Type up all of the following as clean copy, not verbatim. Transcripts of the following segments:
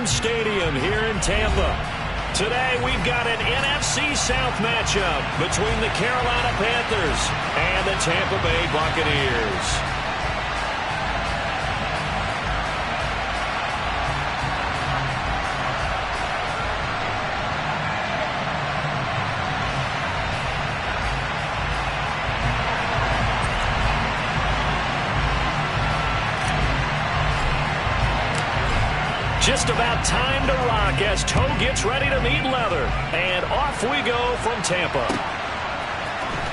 Caesars-Football Stadium here in Tampa. Today we've got an NFC South matchup between the Carolina Panthers and the Tampa Bay Buccaneers. Just about time to rock as toe gets ready to meet leather. And off we go from Tampa.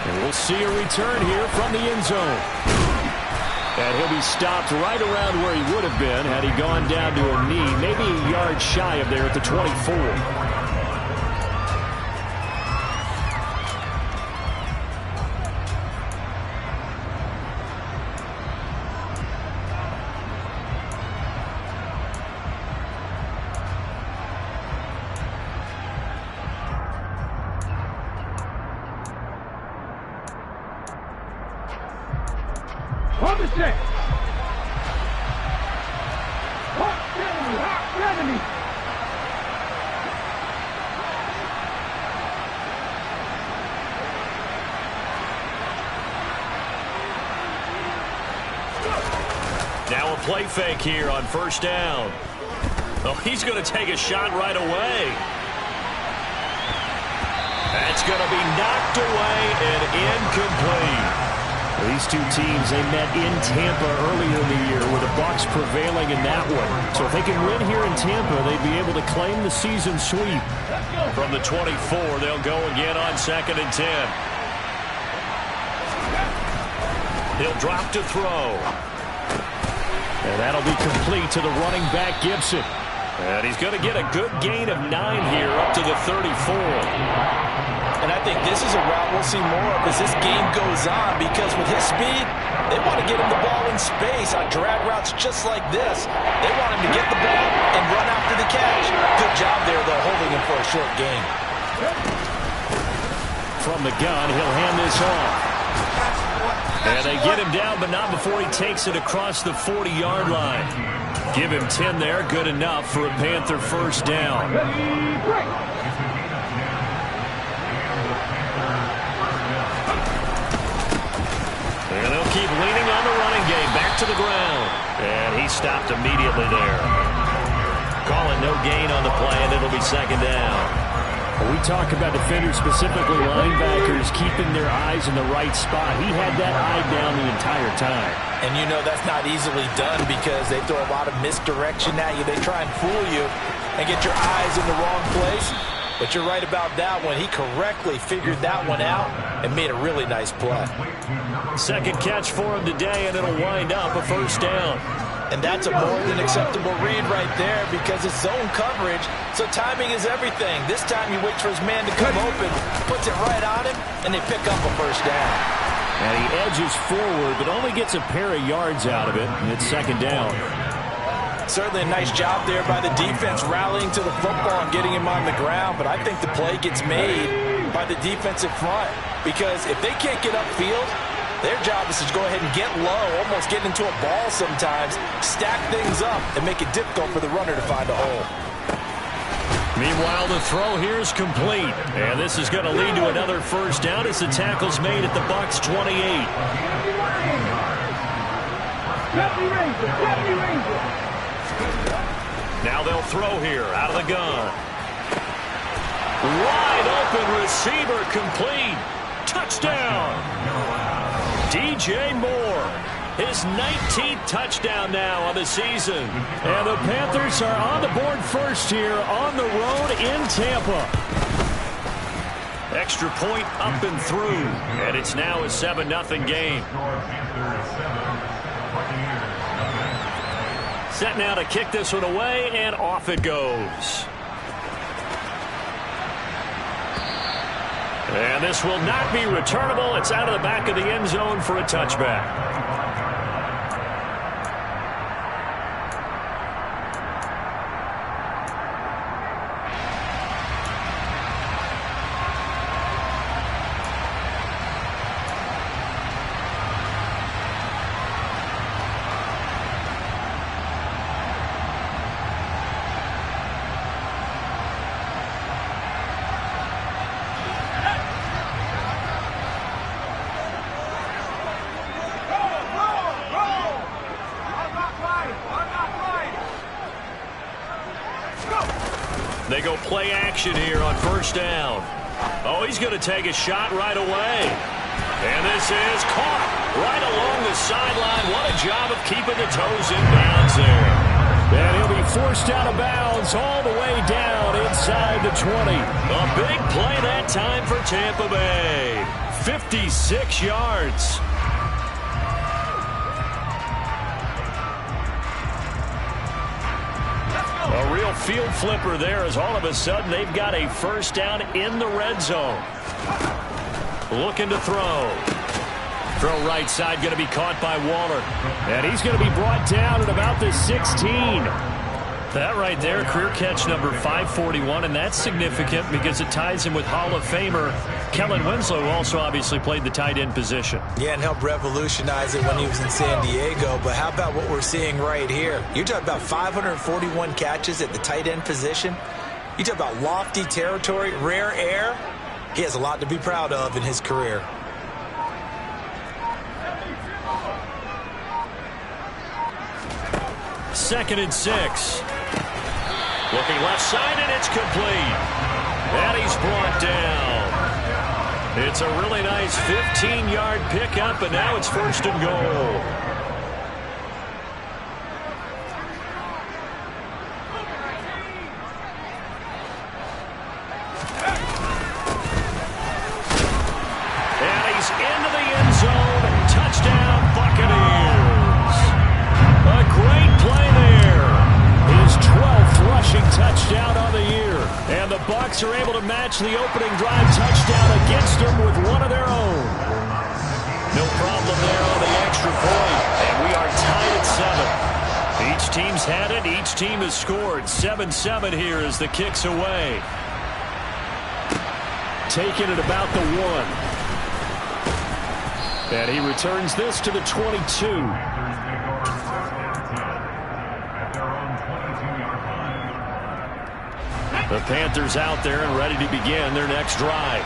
And we'll see a return here from the end zone. And he'll be stopped right around where he would have been had he gone down to a knee, maybe a yard shy of there at the 24. Now a play fake here on first down. Oh, he's going to take a shot right away. That's going to be knocked away and incomplete. These two teams, they met in Tampa earlier in the year with the Bucs prevailing in that one. So if they can win here in Tampa, they'd be able to claim the season sweep. From the 24, they'll go again on 2nd and 10. He'll drop to throw. And that'll be complete to the running back, Gibson. And he's going to get a good gain of 9 here up to the 34. And I think this is a route we'll see more of as this game goes on, because with his speed, they want to get him the ball in space on drag routes just like this. They want him to get the ball and run after the catch. Good job there, though, holding him for a short gain. From the gun, he'll hand this off. And they get him down, but not before he takes it across the 40-yard line. Give him 10 there, good enough for a Panther first down. And they'll keep leaning on the running game, back to the ground. And he stopped immediately there. Calling no gain on the play, and it'll be 2nd down. We talk about defenders, specifically linebackers, keeping their eyes in the right spot. He had that eye down the entire time. And you know that's not easily done because they throw a lot of misdirection at you. They try and fool you and get your eyes in the wrong place. But you're right about that one. He correctly figured that one out and made a really nice play. Second catch for him today, and it'll wind up a first down. And that's a more than acceptable read right there because it's zone coverage, so timing is everything. This time he waits for his man to come open, puts it right on him, and they pick up a first down. And he edges forward, but only gets a pair of yards out of it, and it's 2nd down. Certainly a nice job there by the defense rallying to the football and getting him on the ground, but I think the play gets made by the defensive front because if they can't get upfield, their job is to go ahead and get low, almost get into a ball sometimes, stack things up, and make it difficult for the runner to find a hole. Meanwhile, the throw here is complete. And this is going to lead to another first down as the tackle's made at the Bucs 28. Now they'll throw here out of the gun. Wide open receiver complete. Touchdown. DJ Moore, his 19th touchdown now on the season. And the Panthers are on the board first here on the road in Tampa. Extra point up and through. And it's now a 7-0 game. Set now to kick this one away, and off it goes. And this will not be returnable. It's out of the back of the end zone for a touchback. They go play action here on first down. Oh, he's going to take a shot right away. And this is caught right along the sideline. What a job of keeping the toes in bounds there. And he'll be forced out of bounds all the way down inside the 20. A big play that time for Tampa Bay. 56 yards. A real field flipper there as all of a sudden they've got a first down in the red zone. Looking to throw. Throw right side going to be caught by Waller. And he's going to be brought down at about the 16. That right there, career catch number 541, and that's significant because it ties him with Hall of Famer Kellen Winslow, who also obviously played the tight end position. Yeah, and helped revolutionize it when he was in San Diego. But how about what we're seeing right here? You're talking about 541 catches at the tight end position. You talk about lofty territory, rare air. He has a lot to be proud of in his career. Second and 6. Looking left side, and it's complete. And he's brought down. It's a really nice 15-yard pickup, and now it's first and goal. And he's into the end zone. Touchdown, Buccaneers. A great play there. His 12th rushing touchdown on the year. And the Bucs are able to match the opening drive touchdown against them with one of their own. No problem there on the extra point. And we are tied at 7. Each team's had it. Each team has scored. 7-7 here as the kick's away. Taking it about the 1. And he returns this to the 22. The Panthers out there and ready to begin their next drive.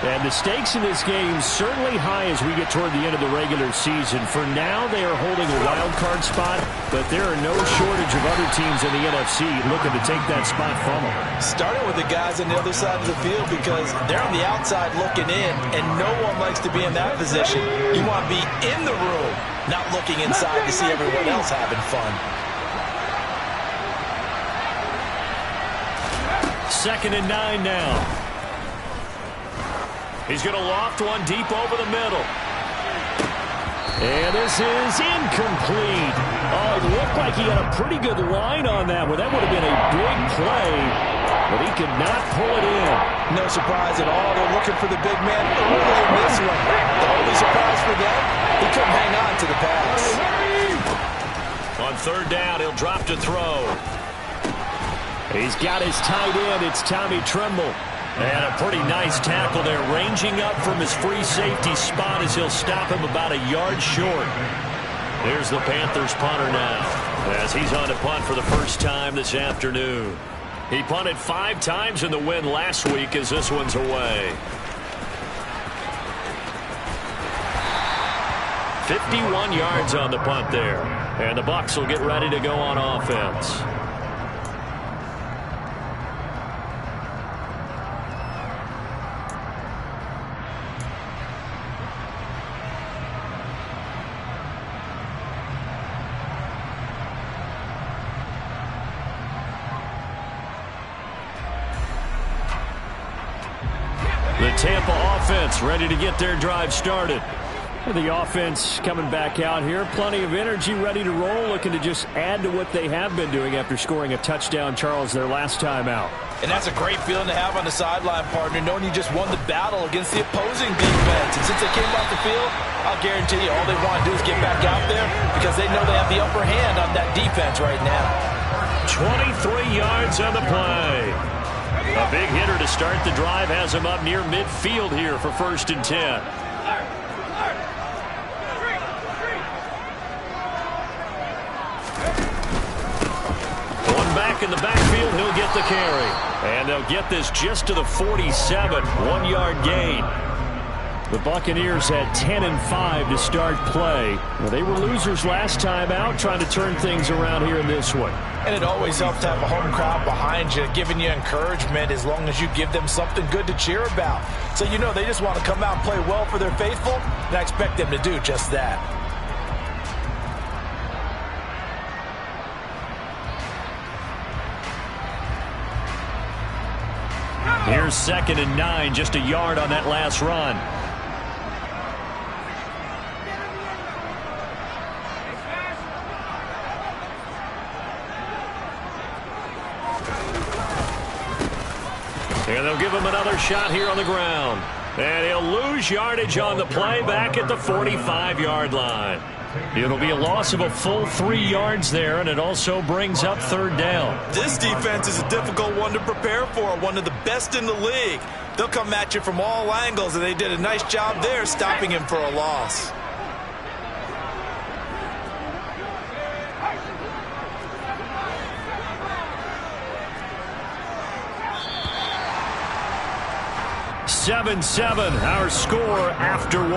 And the stakes in this game certainly high as we get toward the end of the regular season. For now, they are holding a wild card spot, but there are no shortage of other teams in the NFC looking to take that spot from them. Starting with the guys on the other side of the field because they're on the outside looking in, and no one likes to be in that position. You want to be in the room, not looking inside to see everyone else having fun. Second and 9 now. He's going to loft one deep over the middle. And this is incomplete. Oh, it looked like he had a pretty good line on that one. That would have been a big play, but he could not pull it in. No surprise at all. They're looking for the big man early in this one. The only surprise for them, he couldn't hang on to the pass. On third down, he'll drop to throw. He's got his tight end. It's Tommy Tremble. And a pretty nice tackle there, ranging up from his free safety spot as he'll stop him about a yard short. There's the Panthers punter now, as he's on to punt for the first time this afternoon. He punted 5 times in the win last week as this one's away. 51 yards on the punt there. And the Bucs will get ready to go on offense. The Tampa offense ready to get their drive started. The offense coming back out here. Plenty of energy, ready to roll, looking to just add to what they have been doing after scoring a touchdown, Charles, their last time out. And that's a great feeling to have on the sideline, partner, knowing you just won the battle against the opposing defense. And since they came off the field, I'll guarantee you all they want to do is get back out there because they know they have the upper hand on that defense right now. 23 yards on the play. A big hitter to start the drive has him up near midfield here for 1st and 10. One back in the backfield, he'll get the carry. And they'll get this just to the 47, 1-yard gain. The Buccaneers had 10-5 to start play. Well, they were losers last time out, trying to turn things around here in this one. And it always helps to have a home crowd behind you, giving you encouragement as long as you give them something good to cheer about. So you know they just want to come out and play well for their faithful, and I expect them to do just that. Here's 2nd and 9, just a yard on that last run. And they'll give him another shot here on the ground. And he'll lose yardage on the play back at the 45-yard line. It'll be a loss of a full 3 yards there, and it also brings up 3rd down. This defense is a difficult one to prepare for, one of the best in the league. They'll come at you from all angles, and they did a nice job there stopping him for a loss. Seven, our score after 1.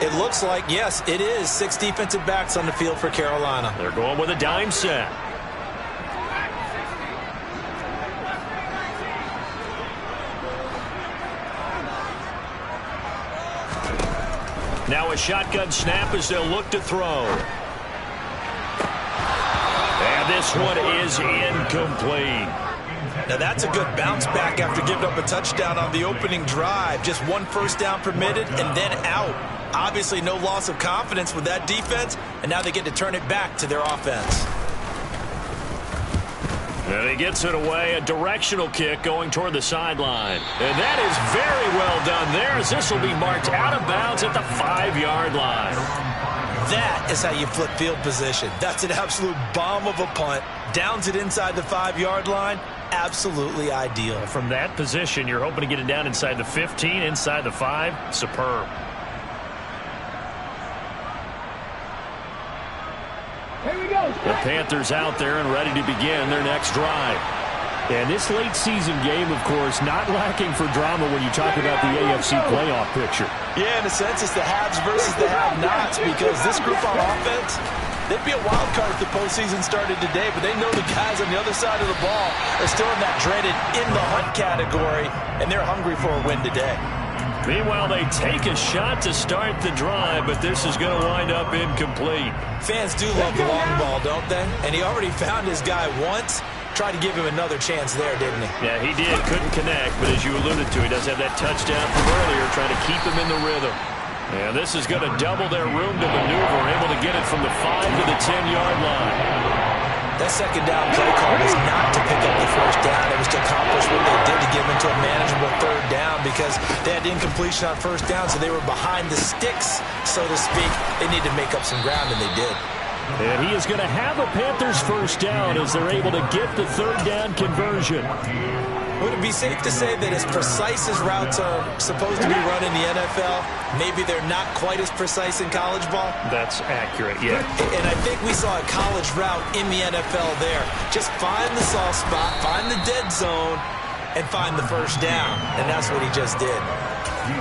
It looks like, yes, it is 6 defensive backs on the field for Carolina. They're going with a dime set. Now a shotgun snap as they'll look to throw. And this one is incomplete. Now that's a good bounce back after giving up a touchdown on the opening drive. Just 1 first down permitted and then out. Obviously no loss of confidence with that defense, and now they get to turn it back to their offense. And he gets it away, a directional kick going toward the sideline. And that is very well done there, as this will be marked out of bounds at the 5-yard line. That is how you flip field position. That's an absolute bomb of a punt. Downs it inside the 5-yard line. Absolutely ideal. From that position, you're hoping to get it down inside the 15, inside the 5. Superb. Here we go. The Panthers out there and ready to begin their next drive. And this late season game, of course, not lacking for drama when you talk about the AFC playoff picture. Yeah, in a sense, it's the haves versus the have-nots, because this group on offense, they'd be a wild card if the postseason started today, but they know the guys on the other side of the ball are still in that dreaded in-the-hunt category, and they're hungry for a win today. Meanwhile, they take a shot to start the drive, but this is going to wind up incomplete. Fans do love the long ball, don't they? And he already found his guy once. Tried to give him another chance there, didn't he? Yeah, he did. Couldn't connect, but as you alluded to, he does have that touchdown from earlier, trying to keep him in the rhythm. And this is going to double their room to maneuver, able to get it from the 5 to the 10-yard line. That second down play call was not to pick up the first down. It was to accomplish what they did to give into a manageable 3rd down, because they had incompletion on first down, so they were behind the sticks, so to speak. They needed to make up some ground, and they did. And he is going to have a Panthers first down as they're able to get the 3rd down conversion. Would it be safe to say that as precise as routes are supposed to be run in the NFL, maybe they're not quite as precise in college ball? That's accurate, yeah. And I think we saw a college route in the NFL there. Just find the soft spot, find the dead zone, and find the first down. And that's what he just did.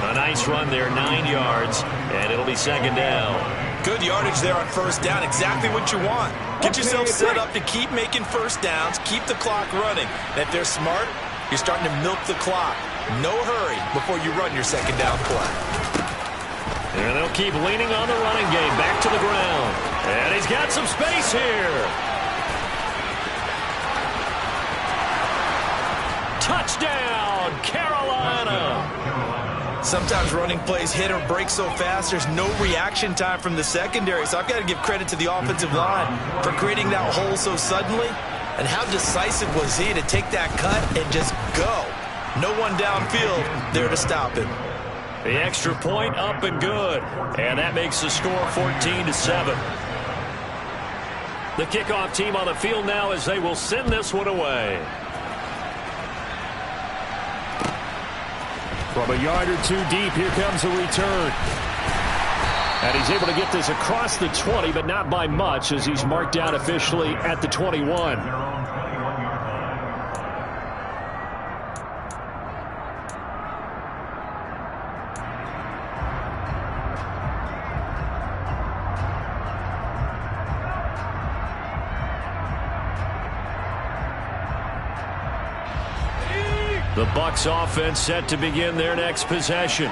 A nice run there, 9 yards, and it'll be 2nd down. Good yardage there on first down, exactly what you want. Get yourself set up to keep making first downs, keep the clock running. And if they're smart, you're starting to milk the clock. No hurry before you run your 2nd down play. And they'll keep leaning on the running game, back to the ground. And he's got some space here. Touchdown, Carolina. Sometimes running plays hit or break so fast, there's no reaction time from the secondary. So I've got to give credit to the offensive line for creating that hole so suddenly. And how decisive was he to take that cut and just go? No one downfield there to stop him. The extra point up and good. And that makes the score 14-7. The kickoff team on the field now as they will send this one away. From a yard or two deep, here comes a return. And he's able to get this across the 20, but not by much, as he's marked down officially at the 21. The Bucs offense set to begin their next possession.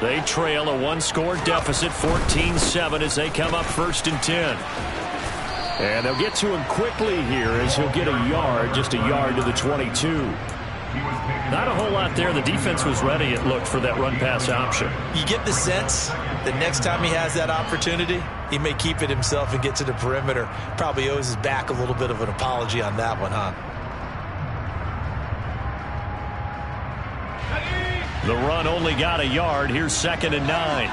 They trail a one-score deficit, 14-7, as they come up 1st and 10. And they'll get to him quickly here as he'll get a yard, just a yard to the 22. Not a whole lot there. The defense was ready, it looked, for that run-pass option. You get the sense that next time he has that opportunity, he may keep it himself and get to the perimeter. Probably owes his back a little bit of an apology on that one, huh? The run only got a yard. Here's 2nd and 9.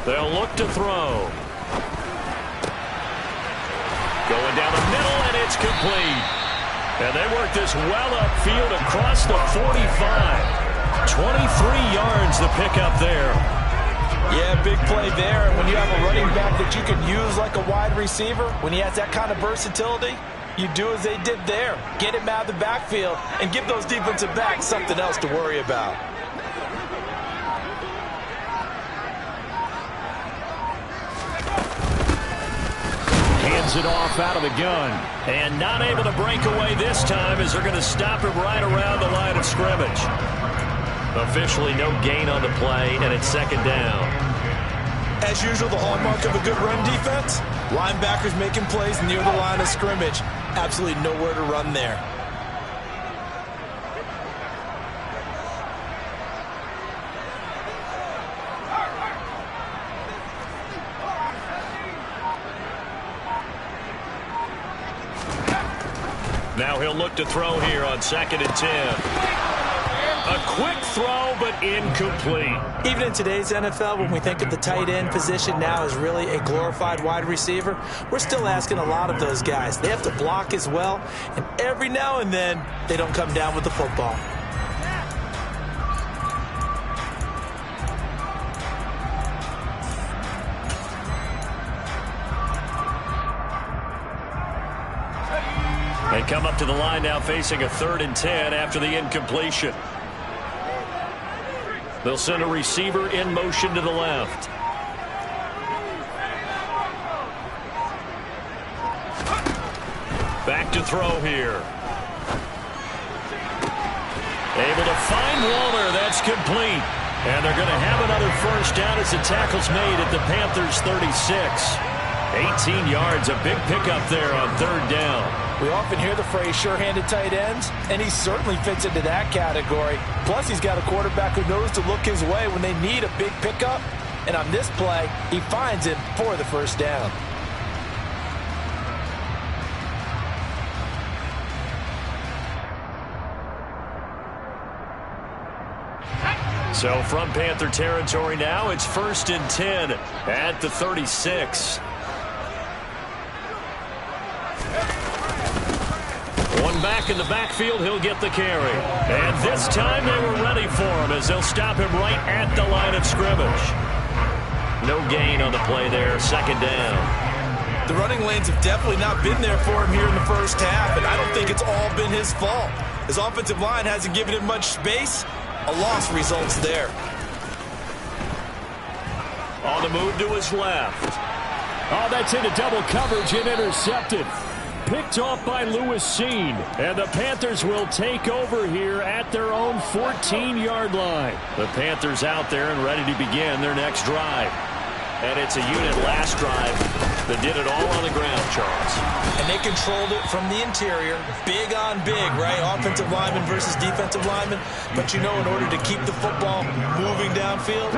They'll look to throw. Going down the middle, and it's complete. And they work this well upfield across the 45. 23 yards the pickup there. Yeah, big play there. And when you have a running back that you can use like a wide receiver, when he has that kind of versatility, you do as they did there. Get him out of the backfield and give those defensive backs something else to worry about. Hands it off out of the gun. And not able to break away this time, as they're going to stop him right around the line of scrimmage. Officially no gain on the play, and it's 2nd down. As usual, the hallmark of a good run defense, linebackers making plays near the line of scrimmage. Absolutely nowhere to run there. Now he'll look to throw here on 2nd and 10. A quick throw, but incomplete. Even in today's NFL, when we think of the tight end position now as really a glorified wide receiver, we're still asking a lot of those guys. They have to block as well, and every now and then, they don't come down with the football. They come up to the line now facing a 3rd and 10 after the incompletion. They'll send a receiver in motion to the left. Back to throw here. Able to find Waller. That's complete. And they're going to have another 1st down as the tackle's made at the Panthers' 36. 18 yards, a big pickup there on 3rd down. We often hear the phrase sure-handed tight ends, and he certainly fits into that category. Plus, he's got a quarterback who knows to look his way when they need a big pickup. And on this play, he finds it for the 1st down. So from Panther territory now, it's 1st and 10 at the 36. One back in the backfield, he'll get the carry. And this time they were ready for him as they'll stop him right at the line of scrimmage. No gain on the play there, 2nd down. The running lanes have definitely not been there for him here in the 1st half, and I don't think it's all been his fault. His offensive line hasn't given him much space. A loss results there. On the move to his left. Oh, that's into double coverage and intercepted. Picked off by Lewis Cine. And the Panthers will take over here at their own 14-yard line. The Panthers out there and ready to begin their next drive. And it's a unit last drive that did it all on the ground, Charles. And they controlled it from the interior. Big on big, right? Offensive lineman versus defensive lineman. But you know, in order to keep the football moving downfield,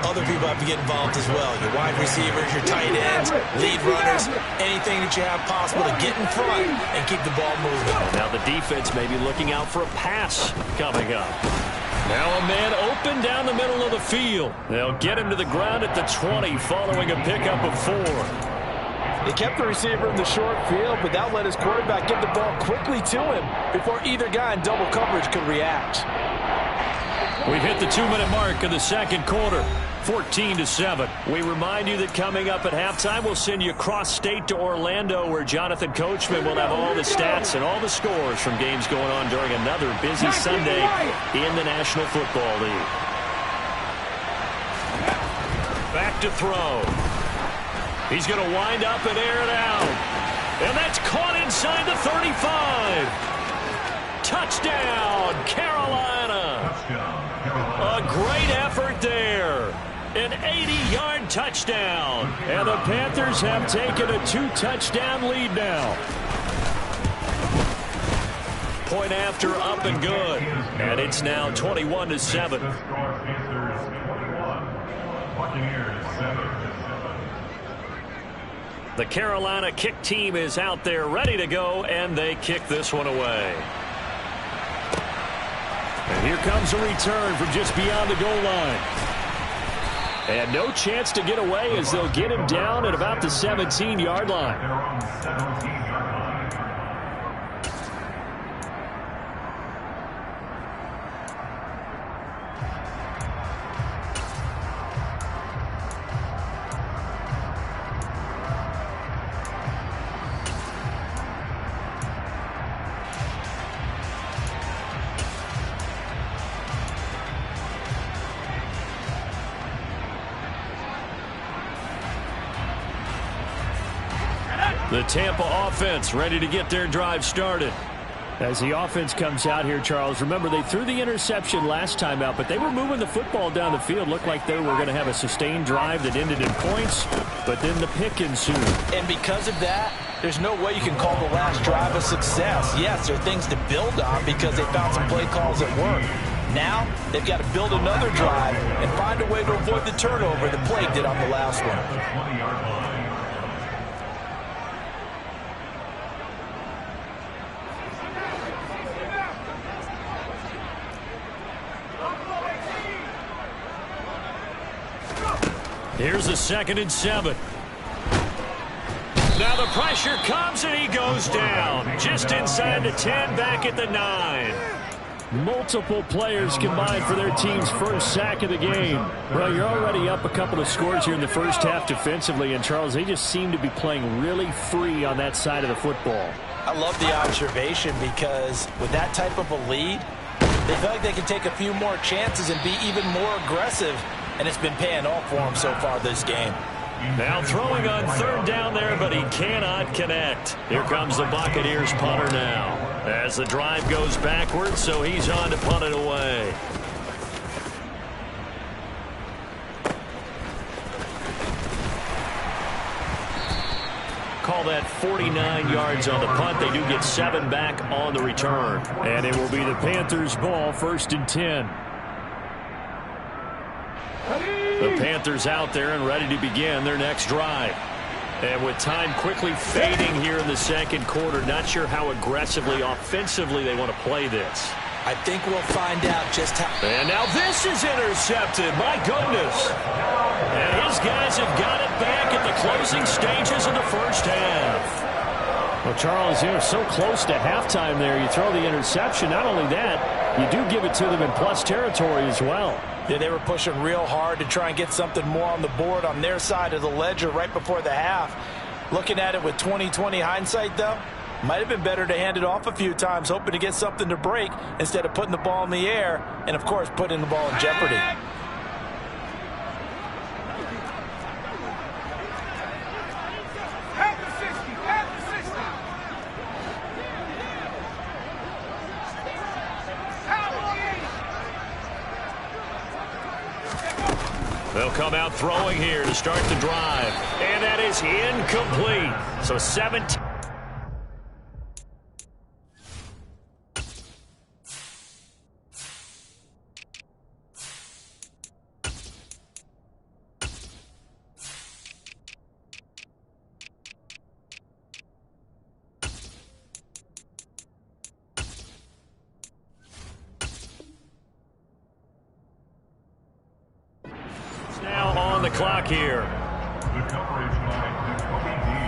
other people have to get involved as well. Your wide receivers, your tight ends, lead runners, anything that you have possible to get in front and keep the ball moving. Now the defense may be looking out for a pass coming up. Now a man open down the middle of the field. They'll get him to the ground at the 20 following a pickup of 4. They kept the receiver in the short field, but that let his quarterback get the ball quickly to him before either guy in double coverage could react. We've hit the 2-minute mark of the second quarter. 14-7. We remind you that coming up at halftime, we'll send you cross-state to Orlando, where Jonathan Coachman will have all the stats and all the scores from games going on during another busy Sunday in the National Football League. Back to throw. He's going to wind up and air it out. And that's caught inside the 35. Touchdown, Carolina. A great effort there. An 80-yard touchdown. And the Panthers have taken a 2-touchdown lead now. Point after, up and good. And it's now 21-7. The Carolina kick team is out there ready to go, and they kick this one away. And here comes a return from just beyond the goal line. And no chance to get away as they'll get him down at about the 17-yard line. The Tampa offense ready to get their drive started. As the offense comes out here, Charles, remember they threw the interception last time out, but they were moving the football down the field. Looked like they were going to have a sustained drive that ended in points, but then the pick ensued. And because of that, there's no way you can call the last drive a success. Yes, there are things to build on because they found some play calls that work. Now, they've got to build another drive and find a way to avoid the turnover that plagued it on the last one. Here's a 2nd and 7. Now the pressure comes and he goes down. Just inside the 10, back at the 9. Multiple players combined for their team's first sack of the game. Well, you're already up a couple of scores here in the first half defensively, and Charles, they just seem to be playing really free on that side of the football. I love the observation because with that type of a lead, they feel like they can take a few more chances and be even more aggressive. And it's been paying off for him so far this game. Now throwing on 3rd down there, but he cannot connect. Here comes the Buccaneers punter now. As the drive goes backwards, so he's on to punt it away. Call that 49 yards on the punt. They do get 7 back on the return. And it will be the Panthers' ball, 1st and 10. The Panthers out there and ready to begin their next drive. And with time quickly fading here in the second quarter, not sure how aggressively, offensively they want to play this. I think we'll find out just how. And now this is intercepted. My goodness. And his guys have got it back at the closing stages of the first half. Well, Charles, you're so close to halftime there. You throw the interception. Not only that, you do give it to them in plus territory as well. Yeah, they were pushing real hard to try and get something more on the board on their side of the ledger right before the half. Looking at it with 20/20 hindsight, though, might have been better to hand it off a few times, hoping to get something to break instead of putting the ball in the air and, of course, putting the ball in jeopardy. They'll come out throwing here to start the drive. And that is incomplete. So 17. on the clock here. The coverage by Jacoby Dean.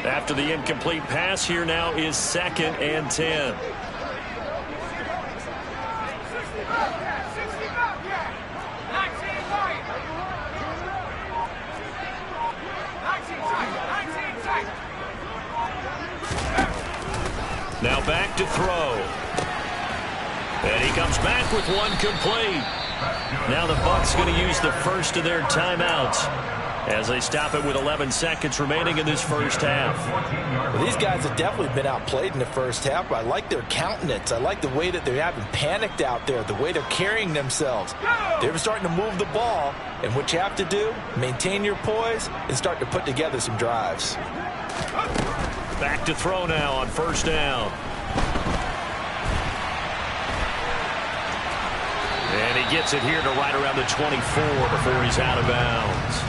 After the incomplete pass, here now is 2nd and 10. Now back to throw. And he comes back with one complete. Now the Bucs going to use the first of their timeouts as they stop it with 11 seconds remaining in this first half. Well, these guys have definitely been outplayed in the first half, but I like their countenance. I like the way that they're having panicked out there, the way they're carrying themselves. They're starting to move the ball, and what you have to do, maintain your poise and start to put together some drives. Back to throw now on first down. And he gets it here to right around the 24 before he's out of bounds.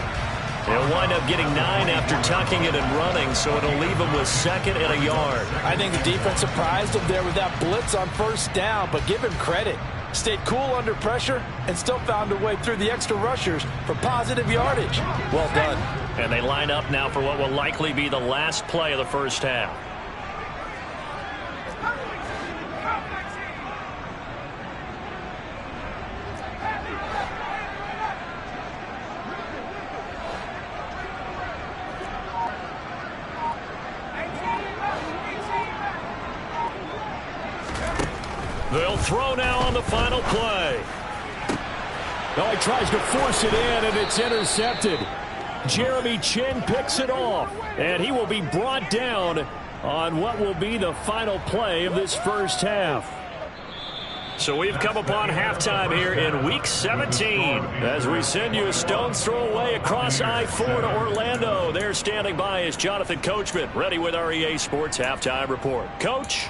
They'll wind up getting 9 after tucking it and running, so it'll leave them with 2nd and a yard. I think the defense surprised him there with that blitz on first down, but give him credit. Stayed cool under pressure and still found a way through the extra rushers for positive yardage. Well done. And they line up now for what will likely be the last play of the first half. They'll throw now on the final play. Oh, he tries to force it in, and it's intercepted. Jeremy Chinn picks it off, and he will be brought down on what will be the final play of this first half. So we've come upon halftime here in Week 17 as we send you a stone's throw away across I-4 to Orlando. There standing by is Jonathan Coachman, ready with our EA Sports Halftime Report. Coach?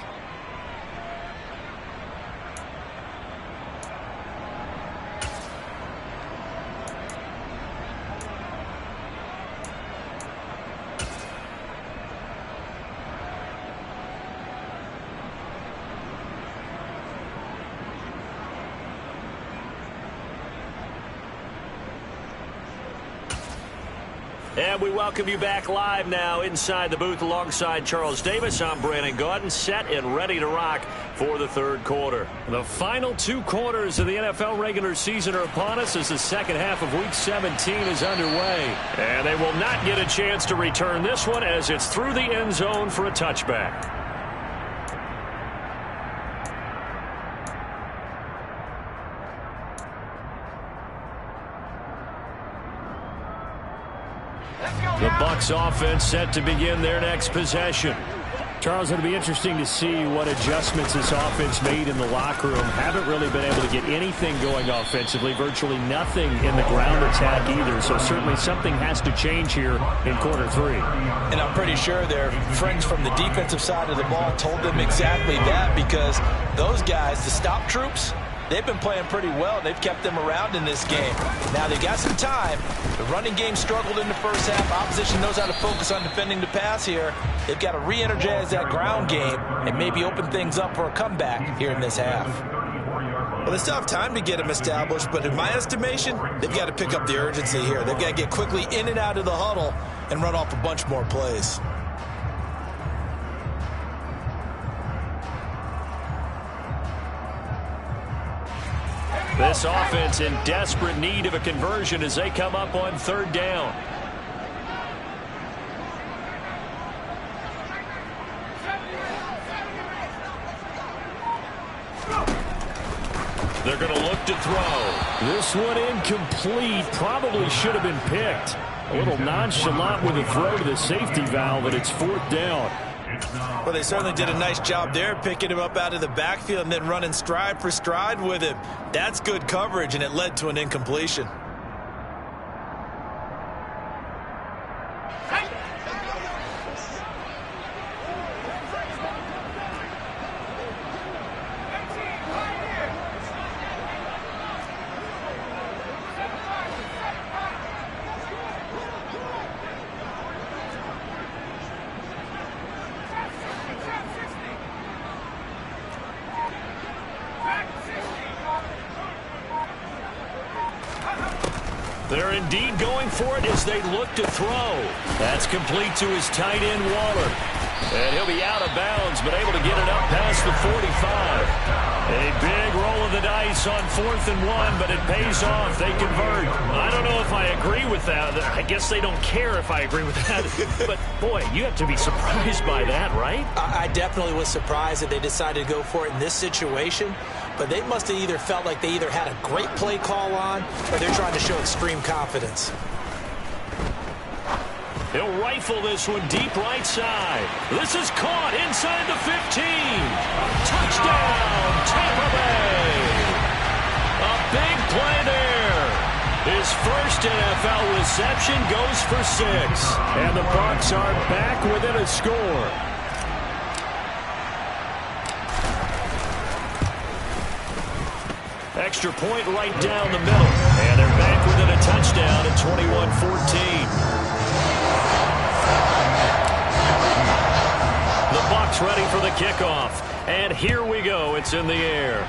And we welcome you back live now inside the booth alongside Charles Davis. I'm Brandon Gaudin, set and ready to rock for the third quarter. The final 2 quarters of the NFL regular season are upon us as the second half of Week 17 is underway. And they will not get a chance to return this one as it's through the end zone for a touchback. The Bucs offense set to begin their next possession. Charles, it'll be interesting to see what adjustments this offense made in the locker room. Haven't really been able to get anything going offensively, virtually nothing in the ground attack either. So certainly something has to change here in quarter 3. And I'm pretty sure their friends from the defensive side of the ball told them exactly that, because those guys, the stop troops, they've been playing pretty well. They've kept them around in this game. Now they got some time. The running game struggled in the first half. Opposition knows how to focus on defending the pass here. They've got to re-energize that ground game and maybe open things up for a comeback here in this half. Well, they still have time to get them established, but in my estimation, they've got to pick up the urgency here. They've got to get quickly in and out of the huddle and run off a bunch more plays. This offense in desperate need of a conversion as they come up on third down. They're going to look to throw. This one incomplete. Probably should have been picked. A little nonchalant with a throw to the safety valve, and it's 4th down. Well, they certainly did a nice job there, picking him up out of the backfield and then running stride for stride with him. That's good coverage, and it led to an incompletion. indeed going for it as they look to throw. That's complete to his tight end, Waller. And he'll be out of bounds, but able to get it up past the 45. A big roll of the dice on 4th and 1, but it pays off. They convert. I don't know if I agree with that. I guess they don't care if I agree with that. But, boy, you have to be surprised by that, right? I definitely was surprised that they decided to go for it in this situation. But they must have either felt like they either had a great play call on or they're trying to show extreme confidence. He'll rifle this one deep right side. This is caught inside the 15. Touchdown, Tampa Bay. A big play there. His first NFL reception goes for 6. And the Bucs are back within a score. Extra point right down the middle. And they're back within a touchdown at 21-14. The Bucs ready for the kickoff. And here we go. It's in the air.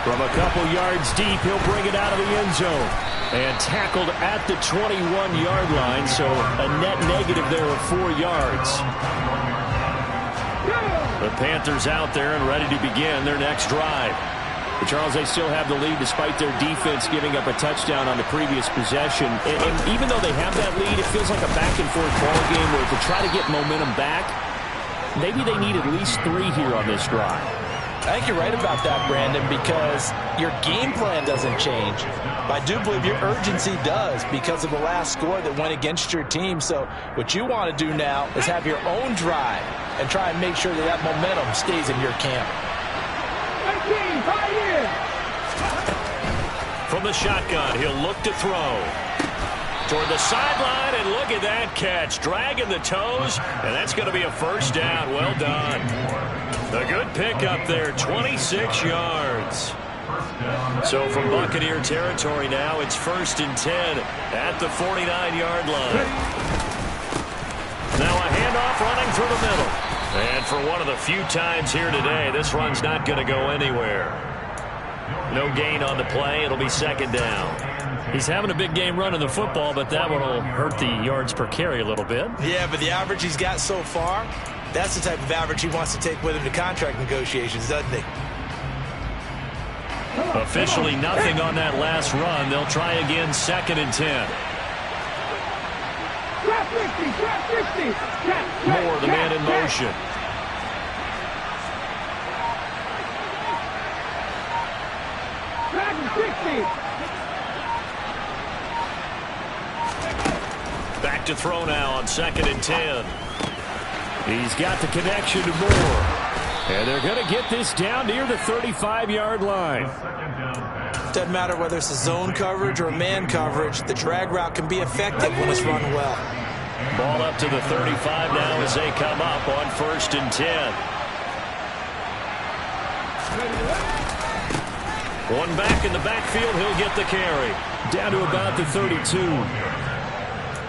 From a couple yards deep, he'll bring it out of the end zone. And tackled at the 21-yard line, so a net negative there of 4 yards. The Panthers out there and ready to begin their next drive. But Charles, they still have the lead despite their defense giving up a touchdown on the previous possession. And even though they have that lead, it feels like a back-and-forth ball game where to try to get momentum back, maybe they need at least 3 here on this drive. I think you're right about that, Brandon, because your game plan doesn't change. But I do believe your urgency does because of the last score that went against your team. So what you want to do now is have your own drive and try and make sure that that momentum stays in your camp. From the shotgun, he'll look to throw. Toward the sideline, and look at that catch. Dragging the toes, and that's going to be a first down. Well done. A good pickup there, 26 yards. So from Buccaneer territory now, it's 1st and 10 at the 49-yard line. Now a handoff running through the middle. And for one of the few times here today, this run's not going to go anywhere. No gain on the play. It'll be 2nd down. He's having a big game running the football, but that one will hurt the yards per carry a little bit. Yeah, but the average he's got so far, that's the type of average he wants to take with him to contract negotiations, doesn't he? Officially nothing on that last run. They'll try again, 2nd and 10. Moore, the man in motion. Back to throw now on 2nd and 10. He's got the connection to Moore. And they're going to get this down near the 35-yard line. Doesn't matter whether it's a zone coverage or a man coverage, the drag route can be effective when it's run well. Ball up to the 35 now as they come up on 1st and 10. One back in the backfield, he'll get the carry. Down to about the 32.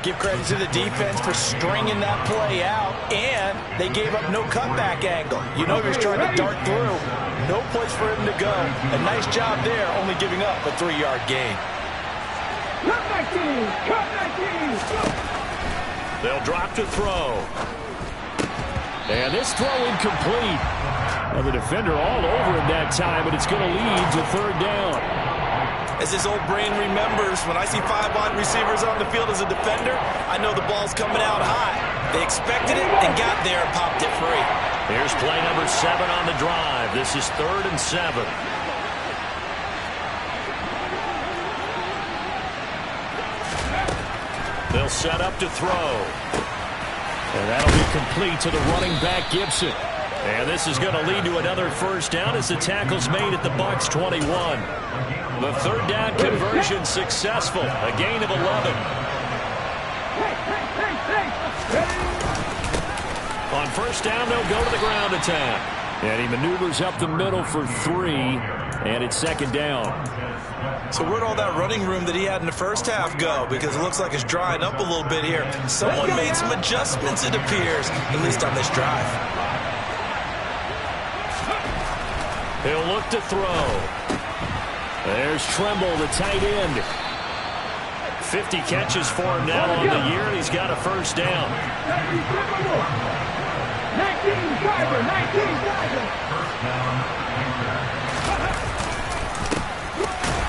Give credit to the defense for stringing that play out, and they gave up no cutback angle. You know he was trying to dart through. No place for him to go. A nice job there, only giving up a 3-yard gain. They'll drop to throw. And this throw incomplete. And the defender all over him that time, and it's going to lead to 3rd down. As his old brain remembers, when I see 5 wide receivers on the field as a defender, I know the ball's coming out high. They expected it and got there and popped it free. Here's play number 7 on the drive. This is 3rd and 7. They'll set up to throw. And that'll be complete to the running back, Gibson. And this is going to lead to another first down as the tackle's made at the Bucs 21. The 3rd down conversion successful. A gain of 11. On 1st down, they'll go to the ground attack. And he maneuvers up the middle for 3, and it's 2nd down. So where'd all that running room that he had in the first half go? Because it looks like it's drying up a little bit here. Someone made some adjustments, it appears, at least on this drive. He'll look to throw. There's Tremble, the tight end. 50 catches for him now on the year, and he's got a first down. 19 driver, 19 driver.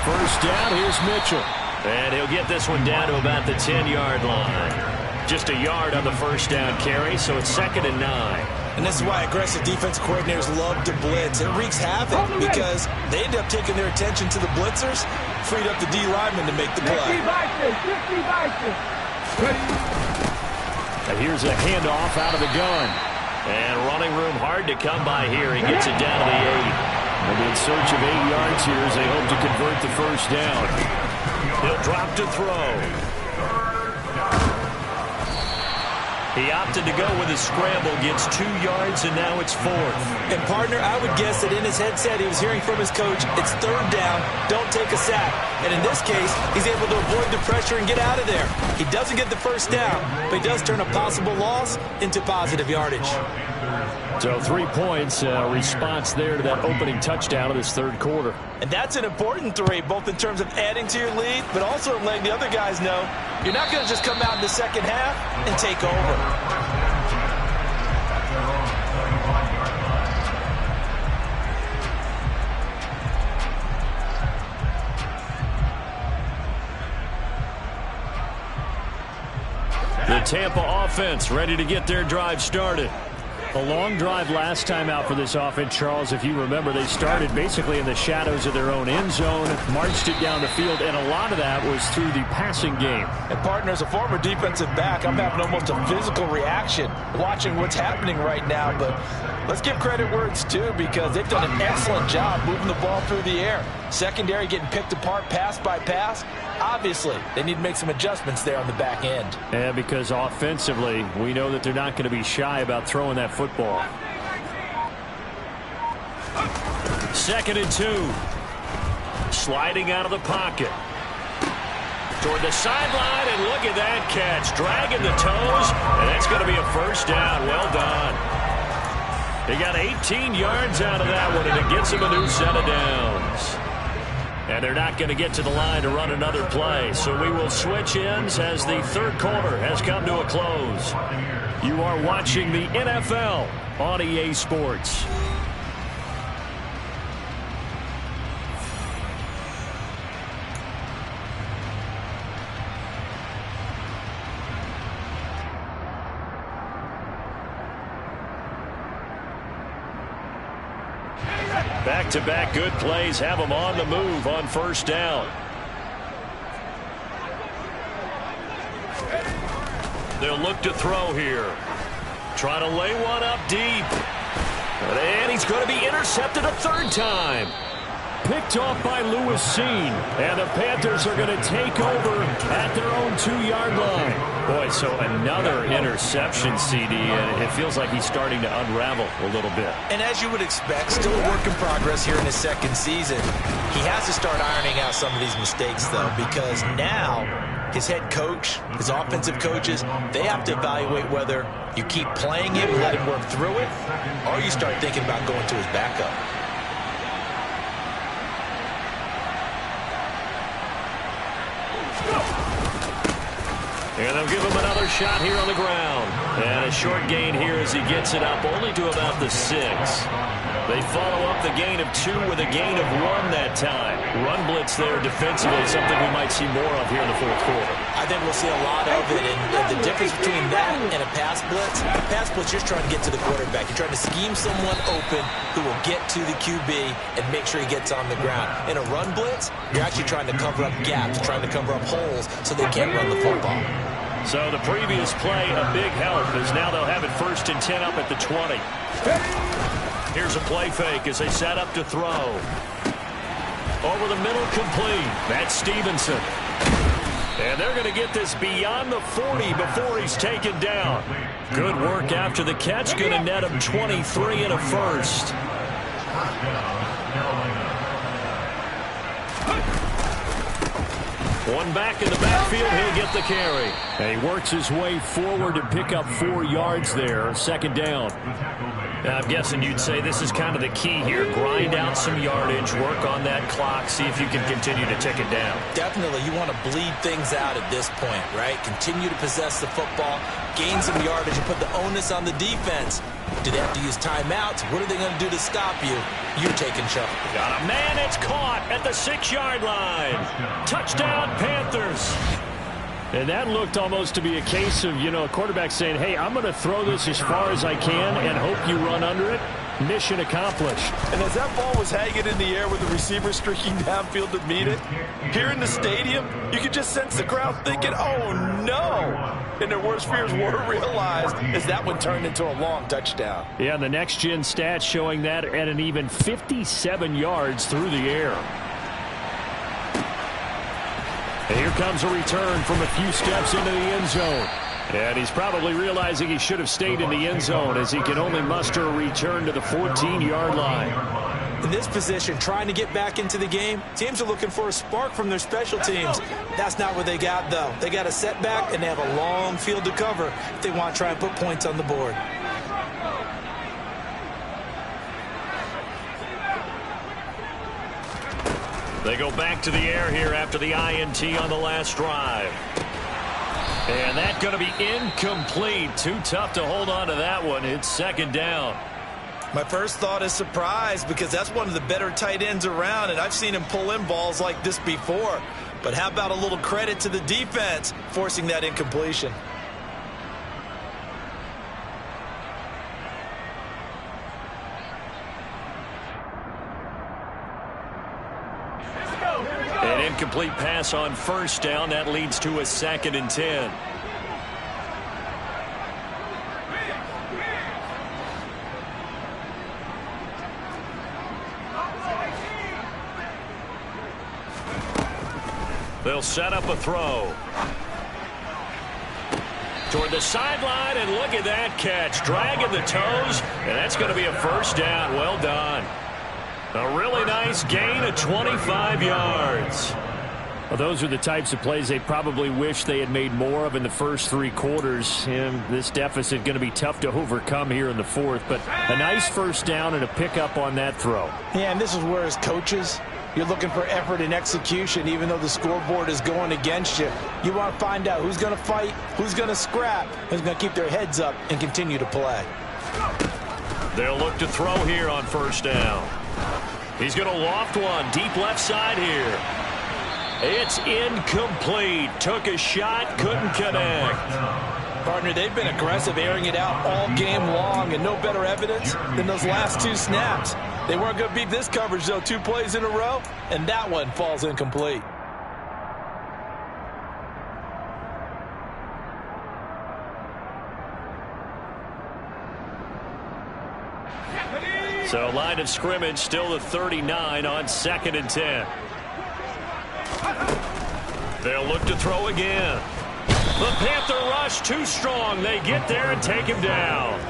First down, here's Mitchell. And he'll get this one down to about the 10-yard line. Just a yard on the first down carry, so it's 2nd and 9. And this is why aggressive defense coordinators love to blitz. It wreaks havoc because they end up taking their attention to the blitzers, freed up the D lineman to make the play. And here's a handoff out of the gun. And running room hard to come by here. He gets it down to the 8. They'll be in search of 8 yards here as they hope to convert the first down. He'll drop to throw. He opted to go with his scramble, gets 2 yards, and now it's 4th. And, partner, I would guess that in his headset he was hearing from his coach, it's 3rd down, don't take a sack. And in this case, he's able to avoid the pressure and get out of there. He doesn't get the first down, but he does turn a possible loss into positive yardage. So 3 points, response there to that opening touchdown of this third quarter. And that's an important 3, both in terms of adding to your lead, but also letting the other guys know you're not going to just come out in the second half and take over. The Tampa offense ready to get their drive started. A long drive last time out for this offense, Charles. If you remember, they started basically in the shadows of their own end zone, marched it down the field, and a lot of that was through the passing game. And, partner, as a former defensive back, I'm having almost a physical reaction watching what's happening right now. But let's give credit where it's due because they've done an excellent job moving the ball through the air. Secondary getting picked apart pass by pass. Obviously, they need to make some adjustments there on the back end. Yeah, because offensively, we know that they're not going to be shy about throwing that football. 2nd and 2. Sliding out of the pocket. Toward the sideline, and look at that catch. Dragging the toes, and that's going to be a first down. Well done. He got 18 yards out of that one, and it gets him a new set of downs. And they're not going to get to the line to run another play. So we will switch ends as the third quarter has come to a close. You are watching the NFL on EA Sports. Back-to-back good plays have them on the move on first down. They'll look to throw here. Try to lay one up deep. And he's going to be intercepted a 3rd time. Picked off by Lewis Cine. And the Panthers are going to take over at their own 2-yard line. Boy, so another interception, CD, and it feels like he's starting to unravel a little bit. And as you would expect, still a work in progress here in his 2nd season. He has to start ironing out some of these mistakes, though, because now his head coach, his offensive coaches, they have to evaluate whether you keep playing him and let him work through it, or you start thinking about going to his backup. And they'll give him another shot here on the ground. And a short gain here as he gets it up only to about the 6. They follow up the gain of 2 with a gain of 1 that time. Run blitz there defensively, something we might see more of here in the 4th quarter. I think we'll see a lot of it, and the difference between that and a pass blitz, you're trying to get to the quarterback. You're trying to scheme someone open who will get to the QB and make sure he gets on the ground. In a run blitz, you're actually trying to cover up gaps, trying to cover up holes so they can't run the football. So the previous play, a big help, as now they'll have it 1st and 10 up at the 20. Here's a play fake as they set up to throw. Over the middle, complete. That's Stevenson. And they're going to get this beyond the 40 before he's taken down. Good work after the catch. Going to net him 23 and a first. One back in the backfield. He'll get the carry. And he works his way forward to pick up 4 yards there. Second down. I'm guessing you'd say this is kind of the key here. Grind out some yardage, work on that clock, see if you can continue to tick it down. Definitely, you want to bleed things out at this point, right? Continue to possess the football, gain some yardage, and put the onus on the defense. Do they have to use timeouts? What are they going to do to stop you? You're taking charge. Got a man, it's caught at the 6-yard line. Touchdown, Panthers. And that looked almost to be a case of, a quarterback saying, hey, I'm going to throw this as far as I can and hope you run under it. Mission accomplished. And as that ball was hanging in the air with the receiver streaking downfield to meet it, here in the stadium, you could just sense the crowd thinking, oh, no. And their worst fears were realized as that one turned into a long touchdown. Yeah, the next-gen stats showing that at an even 57 yards through the air. And here comes a return from a few steps into the end zone. And he's probably realizing he should have stayed in the end zone as he can only muster a return to the 14-yard line. In this position, trying to get back into the game, teams are looking for a spark from their special teams. That's not what they got, though. They got a setback, and they have a long field to cover if they want to try and put points on the board. They go back to the air here after the INT on the last drive. And that's going to be incomplete. Too tough to hold on to that one. It's second down. My first thought is surprise because that's one of the better tight ends around, and I've seen him pull in balls like this before. But how about a little credit to the defense forcing that incompletion? An incomplete pass on first down. That leads to a 2nd and 10. They'll set up a throw. Toward the sideline, and look at that catch. Dragging the toes, and that's going to be a first down. Well done. A really nice gain of 25 yards. Well, those are the types of plays they probably wish they had made more of in the first 3 quarters. And this deficit going to be tough to overcome here in the 4th. But a nice first down and a pickup on that throw. Yeah, and this is where as coaches, you're looking for effort and execution even though the scoreboard is going against you. You want to find out who's going to fight, who's going to scrap, who's going to keep their heads up and continue to play. They'll look to throw here on first down. He's going to loft one deep left side here. It's incomplete. Took a shot, couldn't connect. Partner, they've been aggressive, airing it out all game long, and no better evidence than those last 2 snaps. They weren't going to beat this coverage, though, 2 plays in a row, and that one falls incomplete. So line of scrimmage still the 39 on 2nd and 10. They'll look to throw again. The Panther rush too strong. They get there and take him down.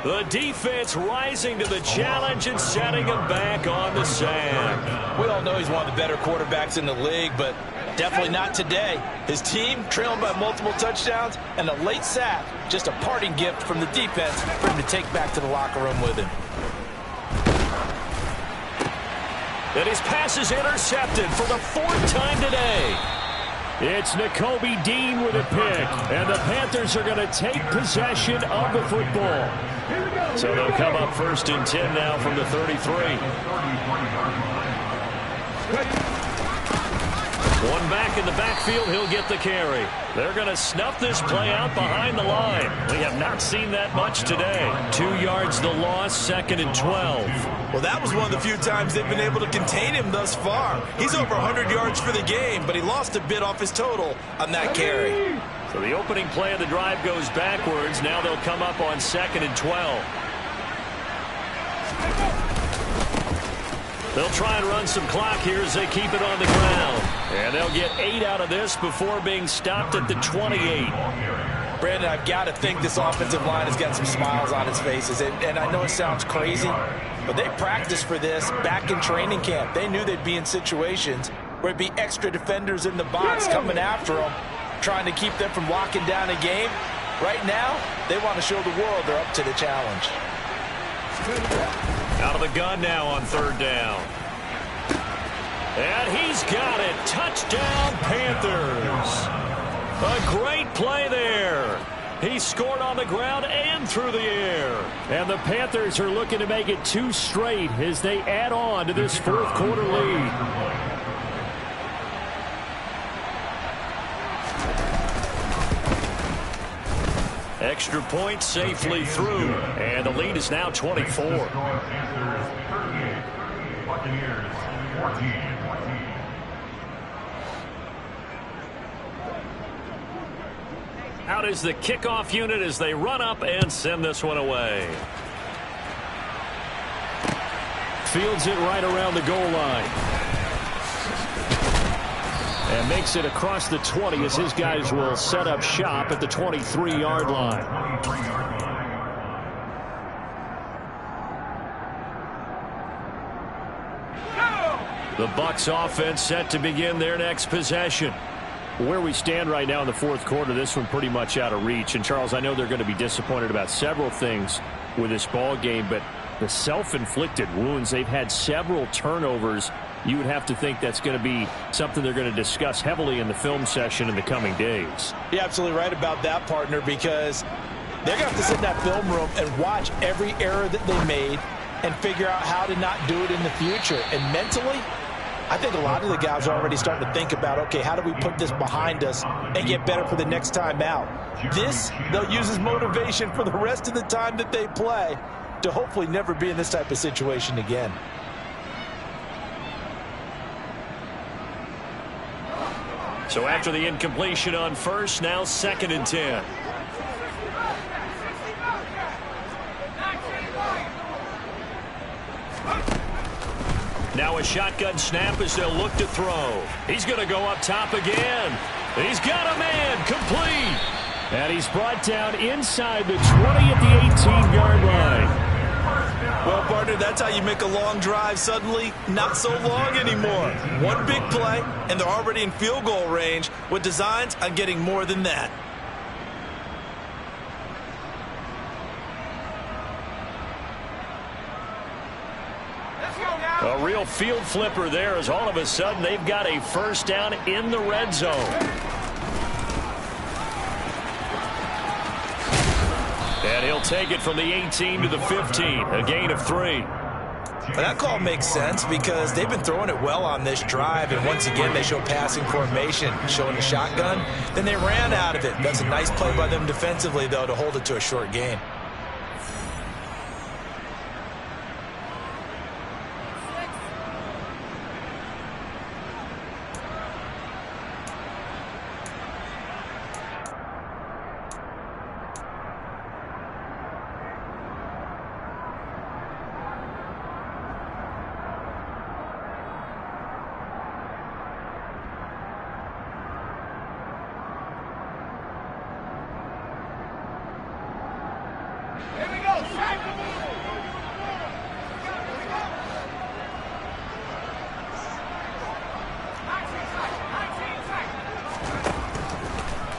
The defense rising to the challenge and setting him back on the sack. We all know he's one of the better quarterbacks in the league, but definitely not today. His team trailing by multiple touchdowns and a late sack. Just a parting gift from the defense for him to take back to the locker room with him. And his pass is intercepted for the 4th time today. It's Nakobe Dean with a pick, and the Panthers are going to take possession of the football. So they'll come up 1st and 10 now from the 33. One back in the backfield, he'll get the carry. They're going to snuff this play out behind the line. We have not seen that much today. 2 yards the loss, 2nd and 12. Well, that was one of the few times they've been able to contain him thus far. He's over 100 yards for the game, but he lost a bit off his total on that carry. So the opening play of the drive goes backwards. Now they'll come up on 2nd and 12. They'll try and run some clock here as they keep it on the ground. And they'll get 8 out of this before being stopped at the 28. Brandon, I've got to think this offensive line has got some smiles on its faces. And I know it sounds crazy, but they practiced for this back in training camp. They knew they'd be in situations where it'd be extra defenders in the box coming after them. trying to keep them from locking down a game. Right now, they want to show the world they're up to the challenge. Out of the gun now on third down. And he's got it. Touchdown, Panthers. A great play there. He scored on the ground and through the air. And the Panthers are looking to make it 2 straight as they add on to this fourth quarter lead. Extra point safely through. And the lead is now 24. Buccaneers 14. Out is the kickoff unit as they run up and send this one away. Fields it right around the goal line. And makes it across the 20 as his guys will set up shop at the 23-yard line. The Bucs offense set to begin their next possession. Where we stand right now in the fourth quarter, this one pretty much out of reach. And, Charles, I know they're going to be disappointed about several things with this ball game, but the self-inflicted wounds, they've had several turnovers. You would have to think that's going to be something they're going to discuss heavily in the film session in the coming days. You're absolutely right about that, partner, because they're going to have to sit in that film room and watch every error that they made and figure out how to not do it in the future. And mentally, I think a lot of the guys are already starting to think about, okay, how do we put this behind us and get better for the next time out? This, they'll use as motivation for the rest of the time that they play to hopefully never be in this type of situation again. So after the incompletion on first, now 2nd and 10. Now a shotgun snap as they'll look to throw. He's going to go up top again. He's got a man, complete. And he's brought down inside the 20 at the 18-yard line. Well, partner, that's how you make a long drive suddenly not so long anymore. One big play, and they're already in field goal range with designs on getting more than that. A real field flipper there as all of a sudden they've got a first down in the red zone. And he'll take it from the 18 to the 15, a gain of 3. Well, that call makes sense because they've been throwing it well on this drive, and once again they show passing formation, showing the shotgun. Then they ran out of it. That's a nice play by them defensively, though, to hold it to a short gain.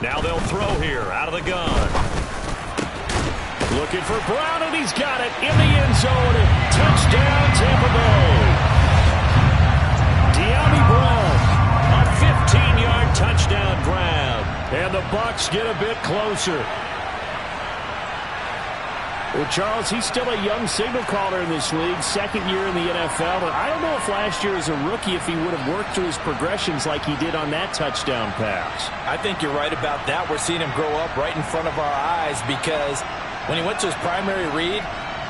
Now they'll throw here out of the gun. Looking for Brown, and he's got it in the end zone. Touchdown, Tampa Bay. De'Ami Brown, a 15-yard touchdown grab. And the Bucs get a bit closer. Well, Charles, he's still a young signal caller in this league, second year in the NFL. But I don't know if last year as a rookie if he would have worked through his progressions like he did on that touchdown pass. I think you're right about that. We're seeing him grow up right in front of our eyes because when he went to his primary read,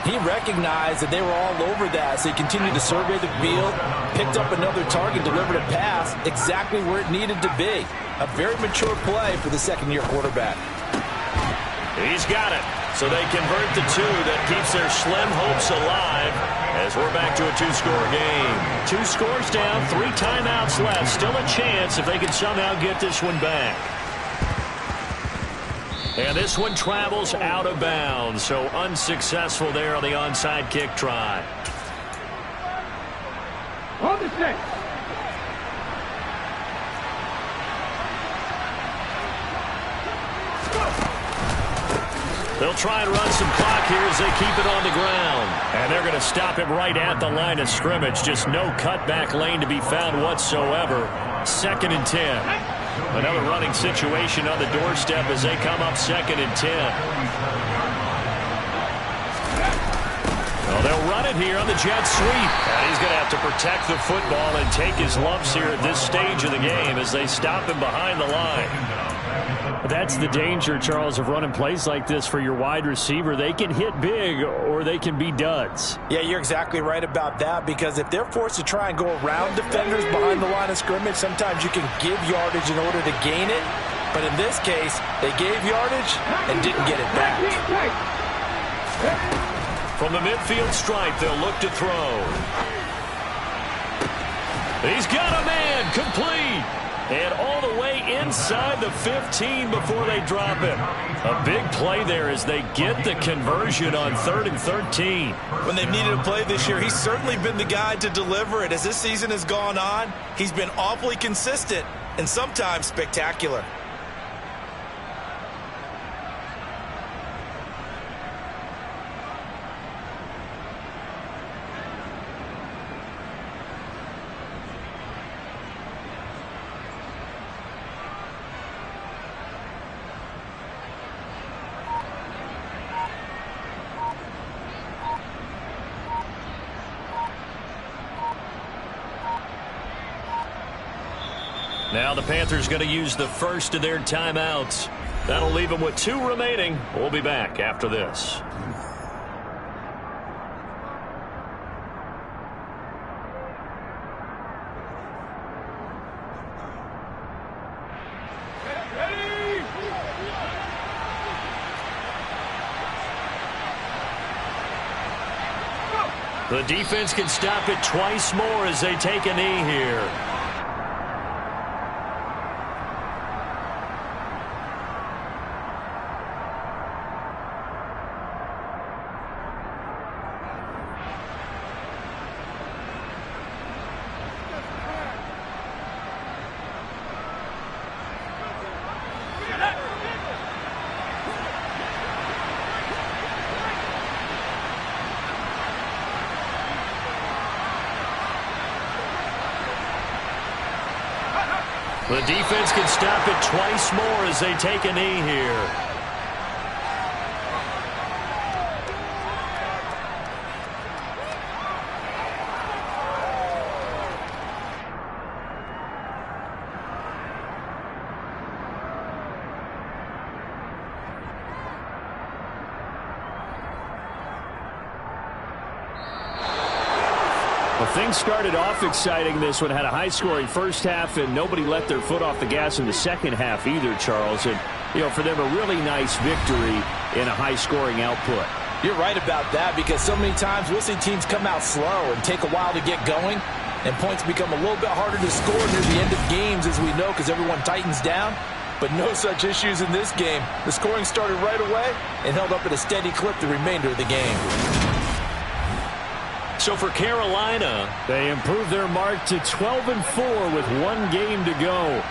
he recognized that they were all over that. So he continued to survey the field, picked up another target, delivered a pass exactly where it needed to be. A very mature play for the second-year quarterback. He's got it. So they convert the 2 that keeps their slim hopes alive as we're back to a 2-score game. 2 scores down, 3 timeouts left. Still a chance if they can somehow get this one back. And this one travels out of bounds, so unsuccessful there on the onside kick try. On the 6. They'll try and run some clock here as they keep it on the ground. And they're going to stop it right at the line of scrimmage. Just no cutback lane to be found whatsoever. 2nd and 10. Another running situation on the doorstep as they come up 2nd and 10. Well, they'll run it here on the jet sweep. And he's going to have to protect the football and take his lumps here at this stage of the game as they stop him behind the line. That's the danger, Charles, of running plays like this for your wide receiver. They can hit big or they can be duds. Yeah, you're exactly right about that, because if they're forced to try and go around defenders behind the line of scrimmage, sometimes you can give yardage in order to gain it. But in this case, they gave yardage and didn't get it back. From the midfield stripe, they'll look to throw. He's got a man, complete. And all the way inside the 15 before they drop it. A big play there as they get the conversion on 3rd and 13. When they've needed a play this year, he's certainly been the guy to deliver it. As this season has gone on, he's been awfully consistent and sometimes spectacular. Now the Panthers going to use the first of their timeouts. That'll leave them with 2 remaining. We'll be back after this. The defense can stop it twice more as they take a knee here. The defense can stop it twice more as they take a knee here. Well, things started off exciting. This one had a high-scoring first half, and nobody let their foot off the gas in the second half either, Charles. And, you know, for them, a really nice victory in a high-scoring output. You're right about that, because so many times we'll see teams come out slow and take a while to get going, and points become a little bit harder to score near the end of games, as we know, because everyone tightens down. But no such issues in this game. The scoring started right away and held up at a steady clip the remainder of the game. So for Carolina, they improved their mark to 12-4 with 1 game to go.